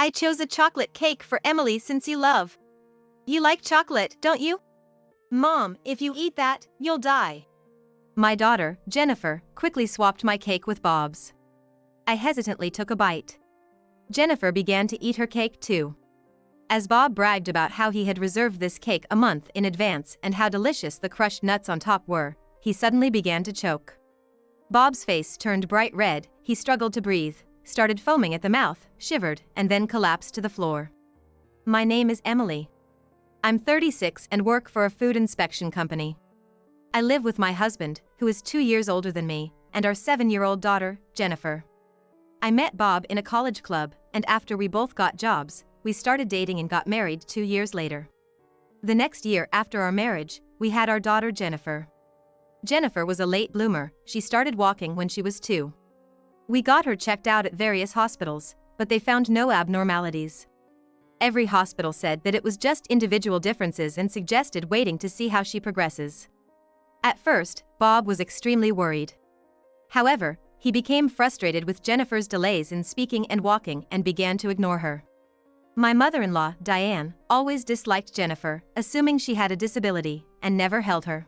I chose a chocolate cake for Emily since you love. You like chocolate, don't you? Mom, if you eat that, you'll die. My daughter, Jennifer, quickly swapped my cake with Bob's. I hesitantly took a bite. Jennifer began to eat her cake too. As Bob bragged about how he had reserved this cake a month in advance and how delicious the crushed nuts on top were, he suddenly began to choke. Bob's face turned bright red, he struggled to breathe, started foaming at the mouth, shivered, and then collapsed to the floor. My name is Emily. I'm 36 and work for a food inspection company. I live with my husband, who is 2 years older than me, and our 7-year-old daughter, Jennifer. I met Bob in a college club, and after we both got jobs, we started dating and got married 2 years later. The next year after our marriage, we had our daughter Jennifer. Jennifer was a late bloomer, she started walking when she was 2. We got her checked out at various hospitals, but they found no abnormalities. Every hospital said that it was just individual differences and suggested waiting to see how she progresses. At first, Bob was extremely worried. However, he became frustrated with Jennifer's delays in speaking and walking and began to ignore her. My mother-in-law, Diane, always disliked Jennifer, assuming she had a disability, and never held her.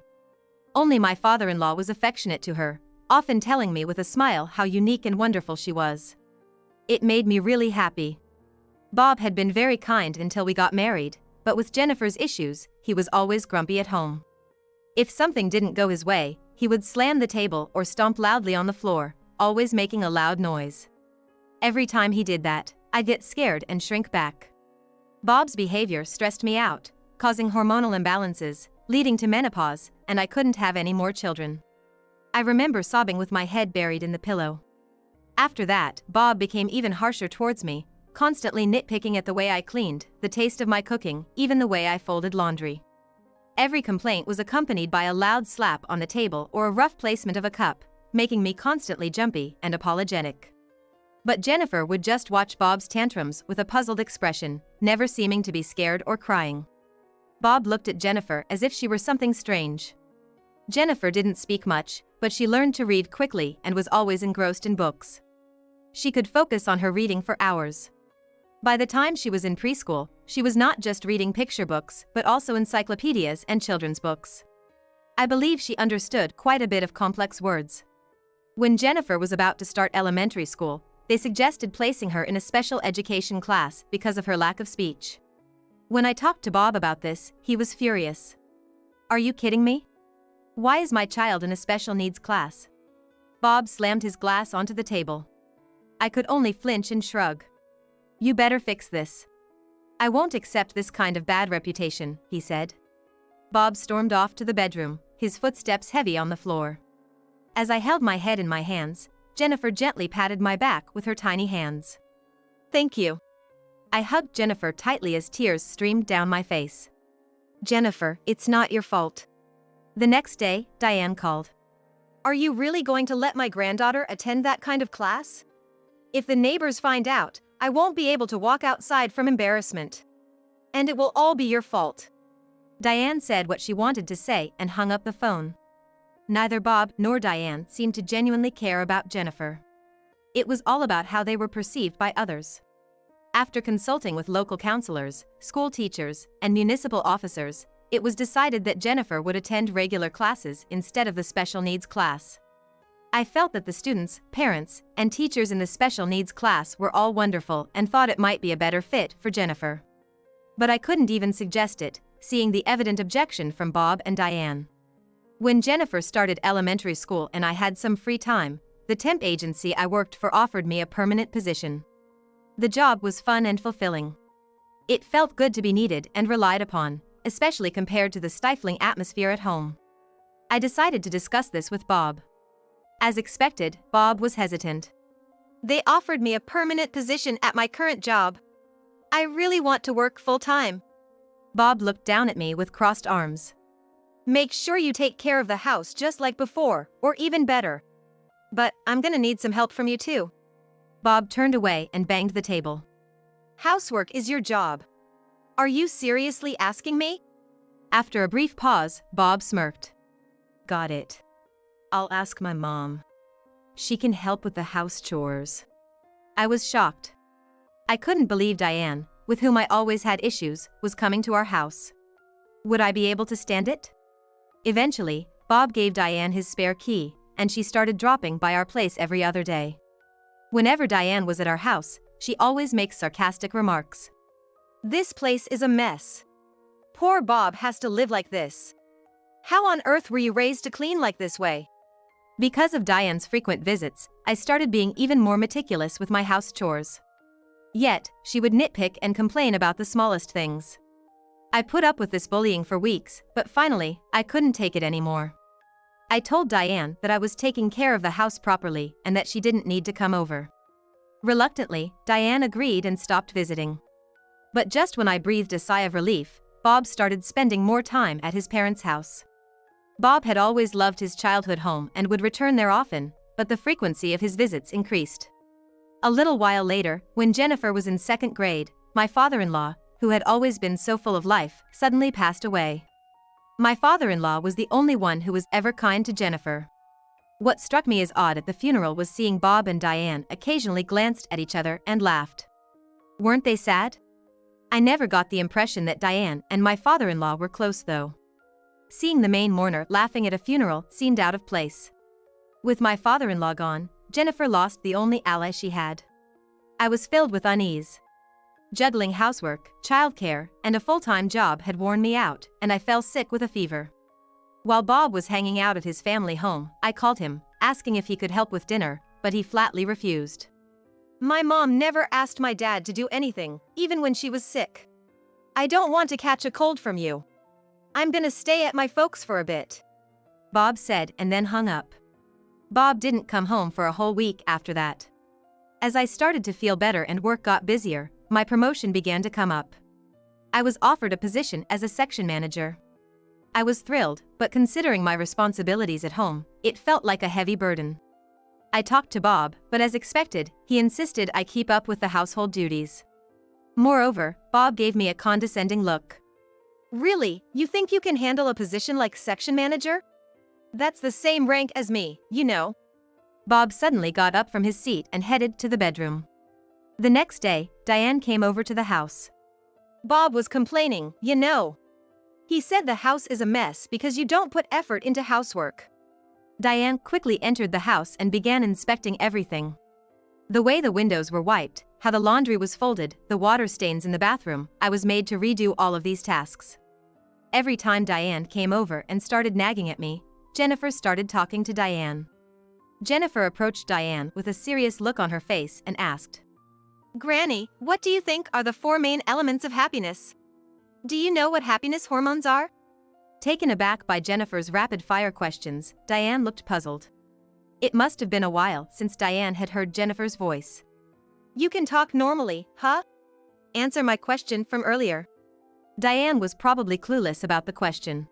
Only my father-in-law was affectionate to her, often telling me with a smile how unique and wonderful she was. It made me really happy. Bob had been very kind until we got married, but with Jennifer's issues, he was always grumpy at home. If something didn't go his way, he would slam the table or stomp loudly on the floor, always making a loud noise. Every time he did that, I'd get scared and shrink back. Bob's behavior stressed me out, causing hormonal imbalances, leading to menopause, and I couldn't have any more children. I remember sobbing with my head buried in the pillow. After that, Bob became even harsher towards me, constantly nitpicking at the way I cleaned, the taste of my cooking, even the way I folded laundry. Every complaint was accompanied by a loud slap on the table or a rough placement of a cup, making me constantly jumpy and apologetic. But Jennifer would just watch Bob's tantrums with a puzzled expression, never seeming to be scared or crying. Bob looked at Jennifer as if she were something strange. Jennifer didn't speak much, but she learned to read quickly and was always engrossed in books. She could focus on her reading for hours. By the time she was in preschool, she was not just reading picture books, but also encyclopedias and children's books. I believe she understood quite a bit of complex words. When Jennifer was about to start elementary school, they suggested placing her in a special education class because of her lack of speech. When I talked to Bob about this, he was furious. Are you kidding me? Why is my child in a special needs class? Bob slammed his glass onto the table. I could only flinch and shrug. You better fix this. I won't accept this kind of bad reputation, he said. Bob stormed off to the bedroom, his footsteps heavy on the floor. As I held my head in my hands, Jennifer gently patted my back with her tiny hands. Thank you. I hugged Jennifer tightly as tears streamed down my face. Jennifer, it's not your fault. The next day, Diane called. Are you really going to let my granddaughter attend that kind of class? If the neighbors find out, I won't be able to walk outside from embarrassment. And it will all be your fault. Diane said what she wanted to say and hung up the phone. Neither Bob nor Diane seemed to genuinely care about Jennifer. It was all about how they were perceived by others. After consulting with local counselors, school teachers, and municipal officers, it was decided that Jennifer would attend regular classes instead of the special needs class. I felt that the students, parents, and teachers in the special needs class were all wonderful and thought it might be a better fit for Jennifer. But I couldn't even suggest it, seeing the evident objection from Bob and Diane. When Jennifer started elementary school and I had some free time, the temp agency I worked for offered me a permanent position. The job was fun and fulfilling. It felt good to be needed and relied upon, especially compared to the stifling atmosphere at home. I decided to discuss this with Bob. As expected, Bob was hesitant. They offered me a permanent position at my current job. I really want to work full-time. Bob looked down at me with crossed arms. Make sure you take care of the house just like before, or even better. But I'm gonna need some help from you too. Bob turned away and banged the table. Housework is your job. Are you seriously asking me? After a brief pause, Bob smirked. Got it. I'll ask my mom. She can help with the house chores. I was shocked. I couldn't believe Diane, with whom I always had issues, was coming to our house. Would I be able to stand it? Eventually, Bob gave Diane his spare key, and she started dropping by our place every other day. Whenever Diane was at our house, she always makes sarcastic remarks. "This place is a mess. Poor Bob has to live like this. How on earth were you raised to clean like this way?" Because of Diane's frequent visits, I started being even more meticulous with my house chores. Yet, she would nitpick and complain about the smallest things. I put up with this bullying for weeks, but finally, I couldn't take it anymore. I told Diane that I was taking care of the house properly and that she didn't need to come over. Reluctantly, Diane agreed and stopped visiting. But just when I breathed a sigh of relief, Bob started spending more time at his parents' house. Bob had always loved his childhood home and would return there often, but the frequency of his visits increased. A little while later, when Jennifer was in 2nd grade, my father-in-law, who had always been so full of life, suddenly passed away. My father-in-law was the only one who was ever kind to Jennifer. What struck me as odd at the funeral was seeing Bob and Diane occasionally glanced at each other and laughed. Weren't they sad? I never got the impression that Diane and my father-in-law were close though. Seeing the main mourner laughing at a funeral seemed out of place. With my father-in-law gone, Jennifer lost the only ally she had. I was filled with unease. Juggling housework, childcare, and a full-time job had worn me out, and I fell sick with a fever. While Bob was hanging out at his family home, I called him, asking if he could help with dinner, but he flatly refused. "My mom never asked my dad to do anything, even when she was sick. I don't want to catch a cold from you. I'm gonna stay at my folks for a bit," Bob said and then hung up. Bob didn't come home for a whole week after that. As I started to feel better and work got busier, my promotion began to come up. I was offered a position as a section manager. I was thrilled, but considering my responsibilities at home, it felt like a heavy burden. I talked to Bob, but as expected, he insisted I keep up with the household duties. Moreover, Bob gave me a condescending look. "Really, you think you can handle a position like section manager? That's the same rank as me, you know." Bob suddenly got up from his seat and headed to the bedroom. The next day, Diane came over to the house. "Bob was complaining, you know. He said the house is a mess because you don't put effort into housework." Diane quickly entered the house and began inspecting everything. The way the windows were wiped, how the laundry was folded, the water stains in the bathroom, I was made to redo all of these tasks. Every time Diane came over and started nagging at me, Jennifer started talking to Diane. Jennifer approached Diane with a serious look on her face and asked, "Granny, what do you think are the 4 main elements of happiness? Do you know what happiness hormones are?" Taken aback by Jennifer's rapid-fire questions, Diane looked puzzled. It must have been a while since Diane had heard Jennifer's voice. "You can talk normally, huh? Answer my question from earlier." Diane was probably clueless about the question.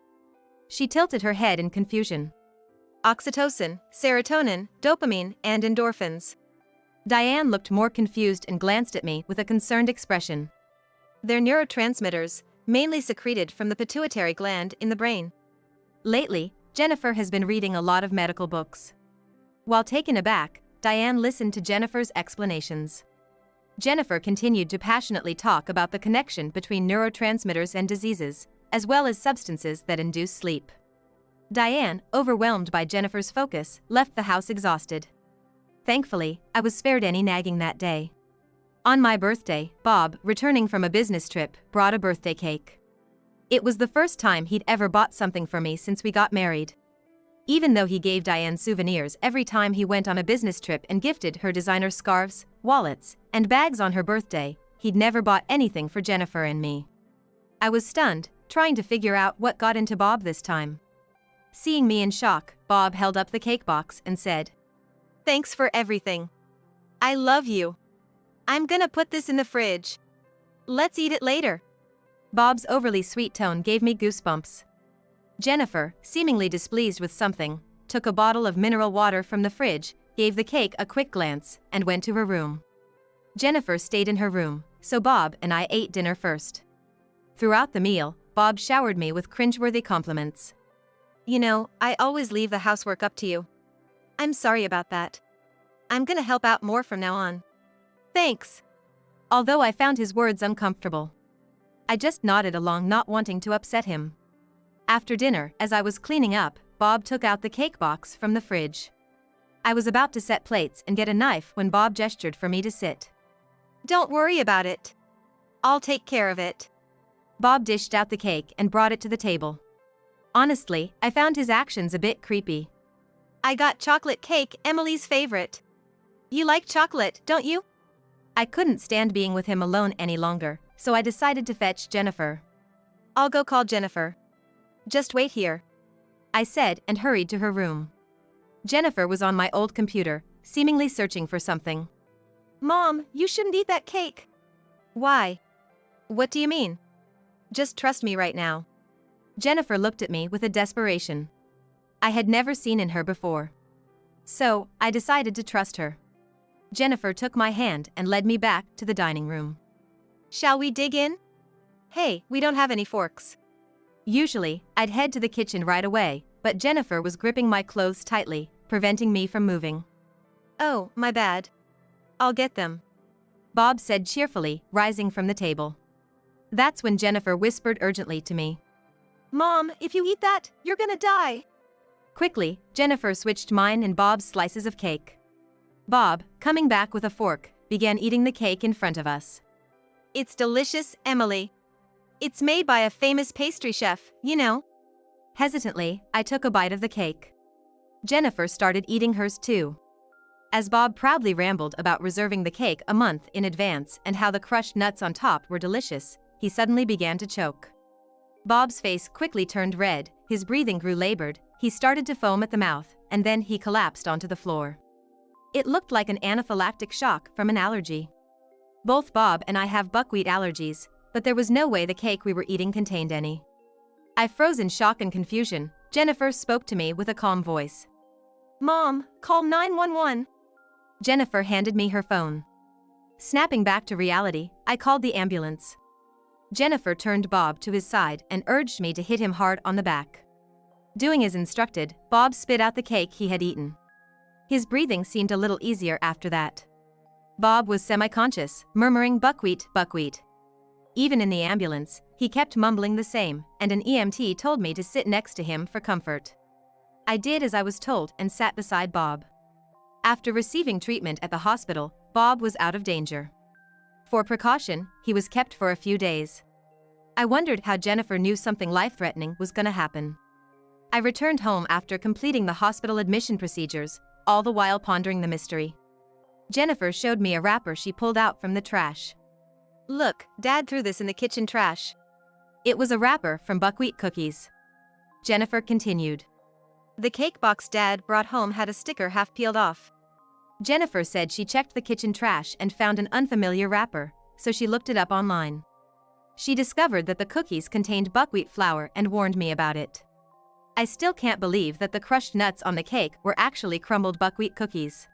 She tilted her head in confusion. "Oxytocin, serotonin, dopamine, and endorphins." Diane looked more confused and glanced at me with a concerned expression. "They're neurotransmitters, mainly secreted from the pituitary gland in the brain." Lately, Jennifer has been reading a lot of medical books. While taken aback, Diane listened to Jennifer's explanations. Jennifer continued to passionately talk about the connection between neurotransmitters and diseases, as well as substances that induce sleep. Diane, overwhelmed by Jennifer's focus, left the house exhausted. Thankfully, I was spared any nagging that day. On my birthday, Bob, returning from a business trip, brought a birthday cake. It was the first time he'd ever bought something for me since we got married. Even though he gave Diane souvenirs every time he went on a business trip and gifted her designer scarves, wallets, and bags on her birthday, he'd never bought anything for Jennifer and me. I was stunned, trying to figure out what got into Bob this time. Seeing me in shock, Bob held up the cake box and said, "Thanks for everything. I love you. I'm gonna put this in the fridge. Let's eat it later." Bob's overly sweet tone gave me goosebumps. Jennifer, seemingly displeased with something, took a bottle of mineral water from the fridge, gave the cake a quick glance, and went to her room. Jennifer stayed in her room, so Bob and I ate dinner first. Throughout the meal, Bob showered me with cringeworthy compliments. "You know, I always leave the housework up to you. I'm sorry about that. I'm gonna help out more from now on." "Thanks." although I found his words uncomfortable. I just nodded along, not wanting to upset him. After dinner, as I was cleaning up, Bob took out the cake box from the fridge. I was about to set plates and get a knife when Bob gestured for me to sit. "Don't worry about it. I'll take care of it." Bob dished out the cake and brought it to the table. Honestly, I found his actions a bit creepy. "I got chocolate cake, Emily's favorite. You like chocolate, don't you?" I couldn't stand being with him alone any longer, so I decided to fetch Jennifer. "I'll go call Jennifer. Just wait here," I said and hurried to her room. Jennifer was on my old computer, seemingly searching for something. "Mom, you shouldn't eat that cake." "Why? What do you mean?" "Just trust me right now." Jennifer looked at me with a desperation I had never seen in her before. So, I decided to trust her. Jennifer took my hand and led me back to the dining room. "Shall we dig in?" "Hey, we don't have any forks." Usually, I'd head to the kitchen right away, but Jennifer was gripping my clothes tightly, preventing me from moving. "Oh, my bad. I'll get them," Bob said cheerfully, rising from the table. That's when Jennifer whispered urgently to me. "Mom, if you eat that, you're gonna die." Quickly, Jennifer switched mine and Bob's slices of cake. Bob, coming back with a fork, began eating the cake in front of us. "It's delicious, Emily. It's made by a famous pastry chef, you know." Hesitantly, I took a bite of the cake. Jennifer started eating hers too. As Bob proudly rambled about reserving the cake a month in advance and how the crushed nuts on top were delicious, he suddenly began to choke. Bob's face quickly turned red, his breathing grew labored, he started to foam at the mouth, and then he collapsed onto the floor. It looked like an anaphylactic shock from an allergy. Both Bob and I have buckwheat allergies, but there was no way the cake we were eating contained any. I froze in shock and confusion. Jennifer spoke to me with a calm voice. "Mom, call 911. Jennifer handed me her phone. Snapping back to reality, I called the ambulance. Jennifer turned Bob to his side and urged me to hit him hard on the back. Doing as instructed, Bob spit out the cake he had eaten. His breathing seemed a little easier after that. Bob was semi-conscious, murmuring buckwheat, buckwheat. Even in the ambulance, he kept mumbling the same, and an EMT told me to sit next to him for comfort. I did as I was told and sat beside Bob. After receiving treatment at the hospital, Bob was out of danger. For precaution, he was kept for a few days. I wondered how Jennifer knew something life-threatening was gonna happen. I returned home after completing the hospital admission procedures, all the while pondering the mystery. Jennifer showed me a wrapper she pulled out from the trash. "Look, Dad threw this in the kitchen trash." It was a wrapper from buckwheat cookies. Jennifer continued. "The cake box Dad brought home had a sticker half peeled off." Jennifer said she checked the kitchen trash and found an unfamiliar wrapper, so she looked it up online. She discovered that the cookies contained buckwheat flour and warned me about it. I still can't believe that the crushed nuts on the cake were actually crumbled buckwheat cookies.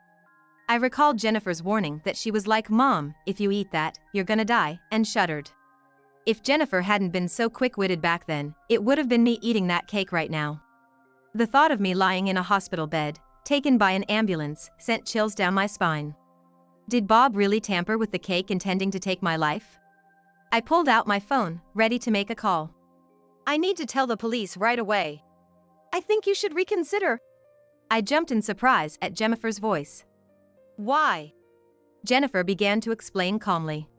I recalled Jennifer's warning that she was like, "Mom, if you eat that, you're gonna die," and shuddered. If Jennifer hadn't been so quick-witted back then, it would have been me eating that cake right now. The thought of me lying in a hospital bed, taken by an ambulance, sent chills down my spine. Did Bob really tamper with the cake intending to take my life? I pulled out my phone, ready to make a call. "I need to tell the police right away. I think you should reconsider." I jumped in surprise at Jennifer's voice. "Why?" Jennifer began to explain calmly.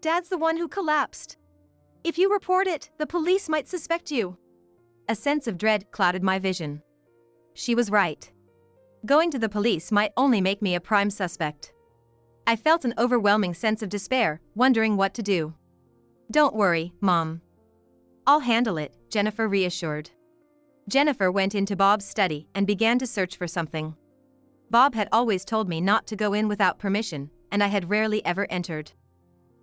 "Dad's the one who collapsed. If you report it, the police might suspect you." A sense of dread clouded my vision. She was right. Going to the police might only make me a prime suspect. I felt an overwhelming sense of despair, wondering what to do. "Don't worry, Mom. I'll handle it," Jennifer reassured. Jennifer went into Bob's study and began to search for something. Bob had always told me not to go in without permission, and I had rarely ever entered.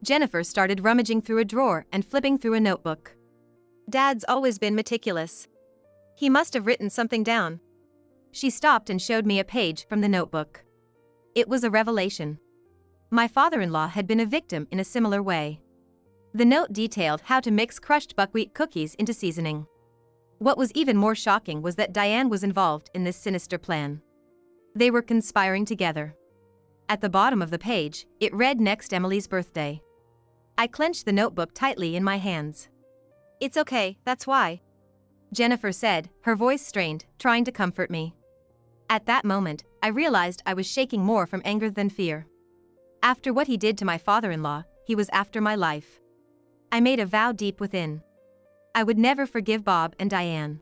Jennifer started rummaging through a drawer and flipping through a notebook. "Dad's always been meticulous. He must have written something down." She stopped and showed me a page from the notebook. It was a revelation. My father-in-law had been a victim in a similar way. The note detailed how to mix crushed buckwheat cookies into seasoning. What was even more shocking was that Diane was involved in this sinister plan. They were conspiring together. At the bottom of the page, it read next Emily's birthday. I clenched the notebook tightly in my hands. "It's okay, that's why," Jennifer said, her voice strained, trying to comfort me. At that moment, I realized I was shaking more from anger than fear. After what he did to my father-in-law, he was after my life. I made a vow deep within. I would never forgive Bob and Diane.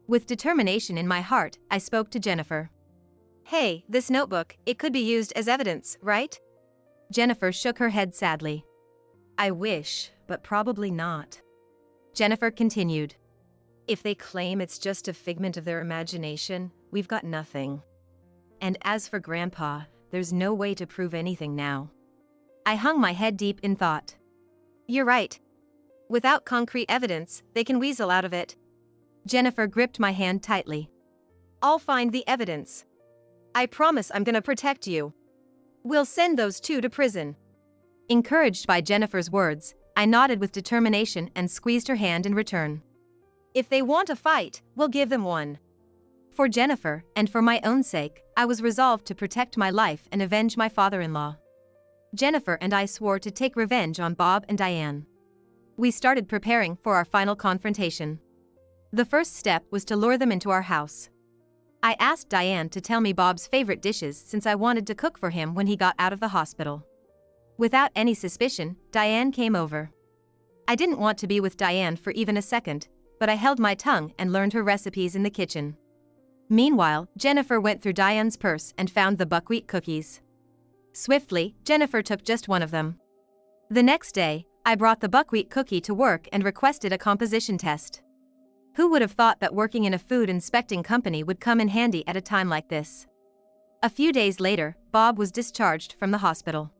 With determination in my heart, I spoke to Jennifer. "Hey, this notebook, it could be used as evidence, right?" Jennifer shook her head sadly. "I wish, but probably not." Jennifer continued. "If they claim it's just a figment of their imagination, we've got nothing. And as for Grandpa, there's no way to prove anything now." I hung my head deep in thought. "You're right. Without concrete evidence, they can weasel out of it." Jennifer gripped my hand tightly. "I'll find the evidence. I promise I'm gonna protect you. We'll send those two to prison." Encouraged by Jennifer's words, I nodded with determination and squeezed her hand in return. "If they want a fight, we'll give them one." For Jennifer, and for my own sake, I was resolved to protect my life and avenge my father-in-law. Jennifer and I swore to take revenge on Bob and Diane. We started preparing for our final confrontation. The first step was to lure them into our house. I asked Diane to tell me Bob's favorite dishes since I wanted to cook for him when he got out of the hospital. Without any suspicion, Diane came over. I didn't want to be with Diane for even a second, but I held my tongue and learned her recipes in the kitchen. Meanwhile, Jennifer went through Diane's purse and found the buckwheat cookies. Swiftly, Jennifer took just one of them. The next day, I brought the buckwheat cookie to work and requested a composition test. Who would have thought that working in a food inspecting company would come in handy at a time like this? A few days later, Bob was discharged from the hospital.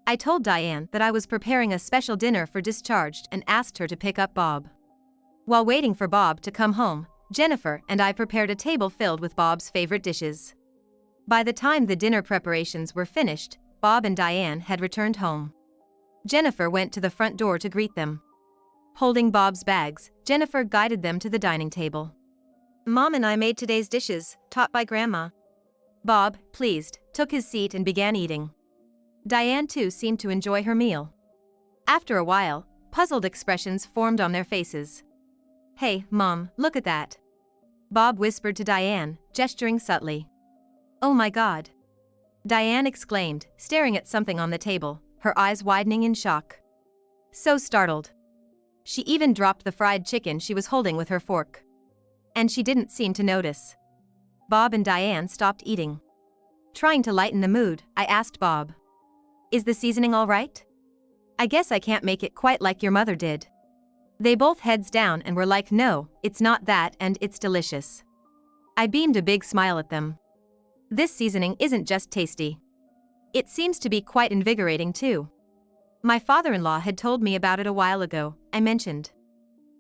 I told Diane that I was preparing a special dinner for discharged and asked her to pick up Bob. While waiting for Bob to come home, Jennifer and I prepared a table filled with Bob's favorite dishes. By the time the dinner preparations were finished, Bob and Diane had returned home. Jennifer went to the front door to greet them. Holding Bob's bags, Jennifer guided them to the dining table. "Mom and I made today's dishes, taught by Grandma." Bob, pleased, took his seat and began eating. Diane too seemed to enjoy her meal. After a while, puzzled expressions formed on their faces. "Hey, Mom, look at that," Bob whispered to Diane, gesturing subtly. "Oh my God," Diane exclaimed, staring at something on the table, her eyes widening in shock. So startled. She even dropped the fried chicken she was holding with her fork. And she didn't seem to notice. Bob and Diane stopped eating. Trying to lighten the mood, I asked Bob, "Is the seasoning all right? I guess I can't make it quite like your mother did." They both heads down and were like, "No, it's not that and it's delicious." I beamed a big smile at them. This seasoning isn't just tasty. It seems to be quite invigorating too. My father-in-law had told me about it a while ago, I mentioned.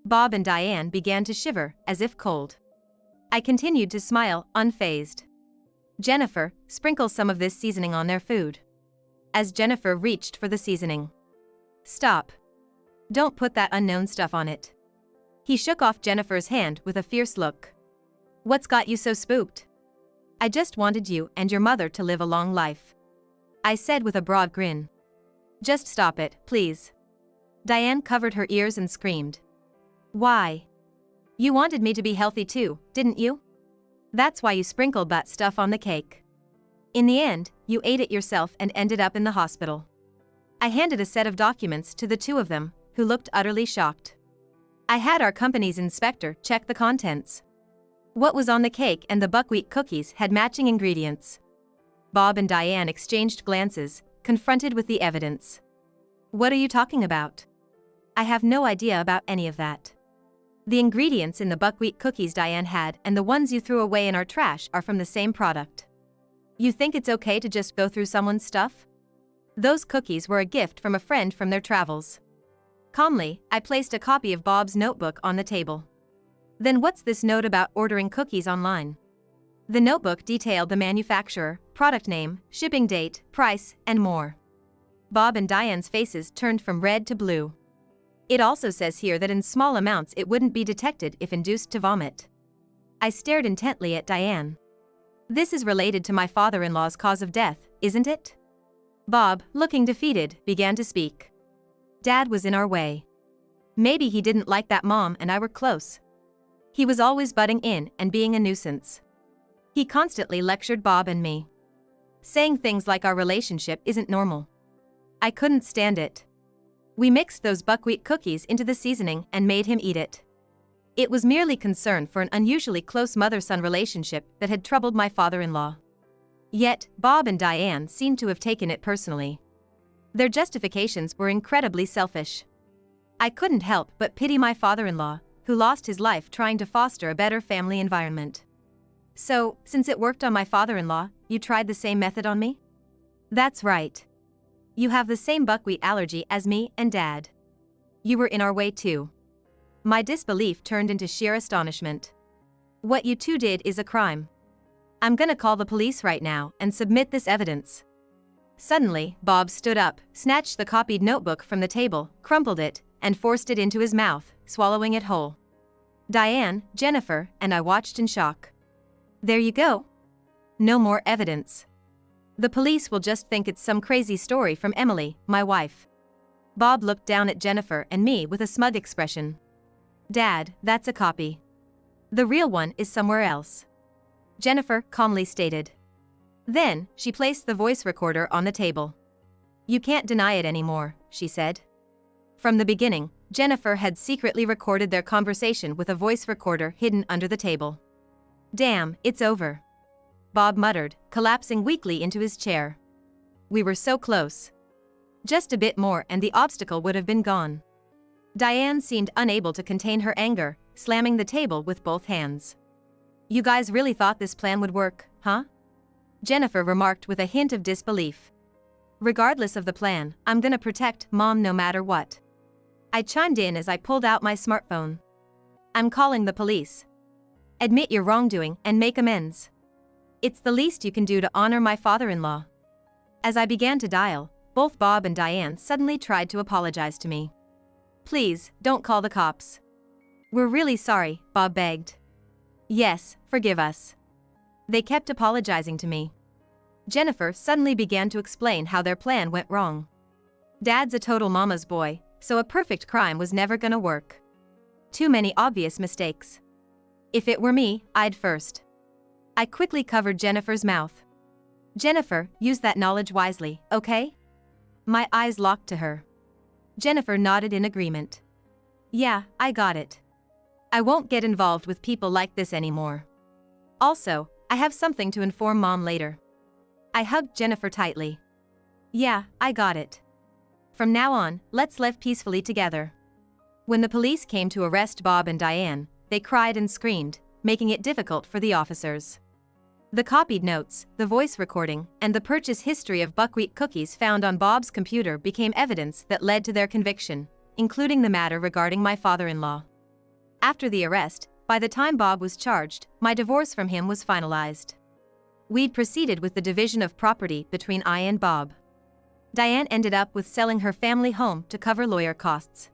Bob and Diane began to shiver, as if cold. I continued to smile, unfazed. "Jennifer, sprinkle some of this seasoning on their food." As Jennifer reached for the seasoning. "Stop. Don't put that unknown stuff on it." He shook off Jennifer's hand with a fierce look. "What's got you so spooked?" "I just wanted you and your mother to live a long life," I said with a broad grin. "Just stop it, please." Diane covered her ears and screamed. "Why? You wanted me to be healthy too, didn't you? That's why you sprinkled that stuff on the cake. In the end, you ate it yourself and ended up in the hospital." I handed a set of documents to the two of them, who looked utterly shocked. I had our company's inspector check the contents. What was on the cake and the buckwheat cookies had matching ingredients. Bob and Diane exchanged glances, confronted with the evidence. "What are you talking about?" "I have no idea about any of that. The ingredients in the buckwheat cookies Diane had and the ones you threw away in our trash are from the same product. You think it's okay to just go through someone's stuff? Those cookies were a gift from a friend from their travels." Calmly, I placed a copy of Bob's notebook on the table. "Then what's this note about ordering cookies online?" The notebook detailed the manufacturer, product name, shipping date, price, and more. Bob and Diane's faces turned from red to blue. "It also says here that in small amounts it wouldn't be detected if induced to vomit." I stared intently at Diane. This is related to my father-in-law's cause of death, isn't it? Bob, looking defeated, began to speak. Dad was in our way. Maybe he didn't like that Mom and I were close. He was always butting in and being a nuisance. He constantly lectured Bob and me, saying things like our relationship isn't normal. I couldn't stand it. We mixed those buckwheat cookies into the seasoning and made him eat it. It was merely concern for an unusually close mother-son relationship that had troubled my father-in-law. Yet, Bob and Diane seemed to have taken it personally. Their justifications were incredibly selfish. I couldn't help but pity my father-in-law, who lost his life trying to foster a better family environment. So, since it worked on my father-in-law, you tried the same method on me? That's right. You have the same buckwheat allergy as me and Dad. You were in our way too. My disbelief turned into sheer astonishment. What you two did is a crime. I'm gonna call the police right now and submit this evidence. Suddenly, Bob stood up, snatched the copied notebook from the table, crumpled it, and forced it into his mouth, swallowing it whole. Diane, Jennifer, and I watched in shock. There you go. No more evidence. The police will just think it's some crazy story from Emily, my wife. Bob looked down at Jennifer and me with a smug expression. Dad, that's a copy. The real one is somewhere else. Jennifer calmly stated. Then, she placed the voice recorder on the table. You can't deny it anymore, she said. From the beginning, Jennifer had secretly recorded their conversation with a voice recorder hidden under the table. Damn, it's over. Bob muttered, collapsing weakly into his chair. We were so close. Just a bit more and the obstacle would have been gone. Diane seemed unable to contain her anger, slamming the table with both hands. You guys really thought this plan would work, huh? Jennifer remarked with a hint of disbelief. Regardless of the plan, I'm gonna protect Mom no matter what. I chimed in as I pulled out my smartphone. I'm calling the police. Admit your wrongdoing and make amends. It's the least you can do to honor my father-in-law. As I began to dial, both Bob and Diane suddenly tried to apologize to me. Please, don't call the cops. We're really sorry, Bob begged. Yes, forgive us. They kept apologizing to me. Jennifer suddenly began to explain how their plan went wrong. Dad's a total mama's boy, so a perfect crime was never gonna work. Too many obvious mistakes. If it were me, I'd first. I quickly covered Jennifer's mouth. Jennifer, use that knowledge wisely, okay? My eyes locked to her. Jennifer nodded in agreement. Yeah, I got it. I won't get involved with people like this anymore. Also, I have something to inform Mom later. I hugged Jennifer tightly. Yeah, I got it. From now on, let's live peacefully together. When the police came to arrest Bob and Diane, they cried and screamed, making it difficult for the officers. The copied notes, the voice recording, and the purchase history of buckwheat cookies found on Bob's computer became evidence that led to their conviction, including the matter regarding my father-in-law. After the arrest, by the time Bob was charged, my divorce from him was finalized. We'd proceeded with the division of property between I and Bob. Diane ended up with selling her family home to cover lawyer costs.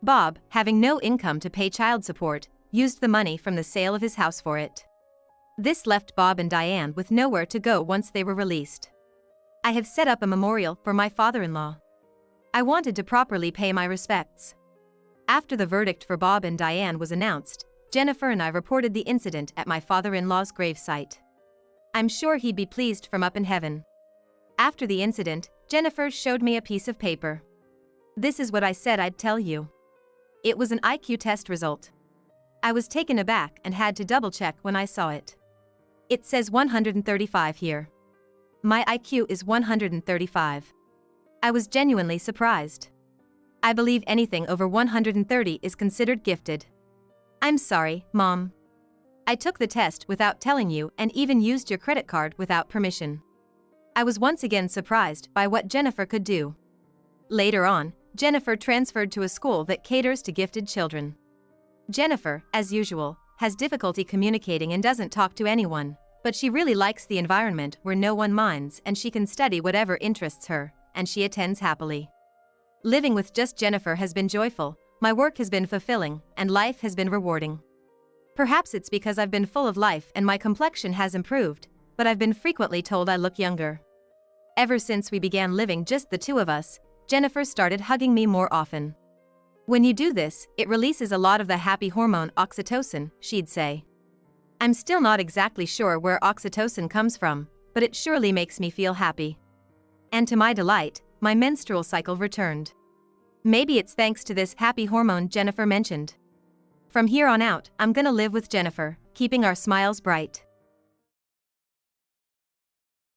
Bob, having no income to pay child support, used the money from the sale of his house for it. This left Bob and Diane with nowhere to go once they were released. I have set up a memorial for my father-in-law. I wanted to properly pay my respects. After the verdict for Bob and Diane was announced, Jennifer and I reported the incident at my father-in-law's gravesite. I'm sure he'd be pleased from up in heaven. After the incident, Jennifer showed me a piece of paper. This is what I said I'd tell you. It was an IQ test result. I was taken aback and had to double-check when I saw it. It says 135 here. My IQ is 135. I was genuinely surprised. I believe anything over 130 is considered gifted. I'm sorry, Mom. I took the test without telling you and even used your credit card without permission. I was once again surprised by what Jennifer could do. Later on, Jennifer transferred to a school that caters to gifted children. Jennifer, as usual, has difficulty communicating and doesn't talk to anyone, but she really likes the environment where no one minds and she can study whatever interests her, and she attends happily. Living with just Jennifer has been joyful, my work has been fulfilling, and life has been rewarding. Perhaps it's because I've been full of life and my complexion has improved, but I've been frequently told I look younger. Ever since we began living just the two of us, Jennifer started hugging me more often. When you do this, it releases a lot of the happy hormone oxytocin, she'd say. I'm still not exactly sure where oxytocin comes from, but it surely makes me feel happy. And to my delight, my menstrual cycle returned. Maybe it's thanks to this happy hormone Jennifer mentioned. From here on out, I'm gonna live with Jennifer, keeping our smiles bright.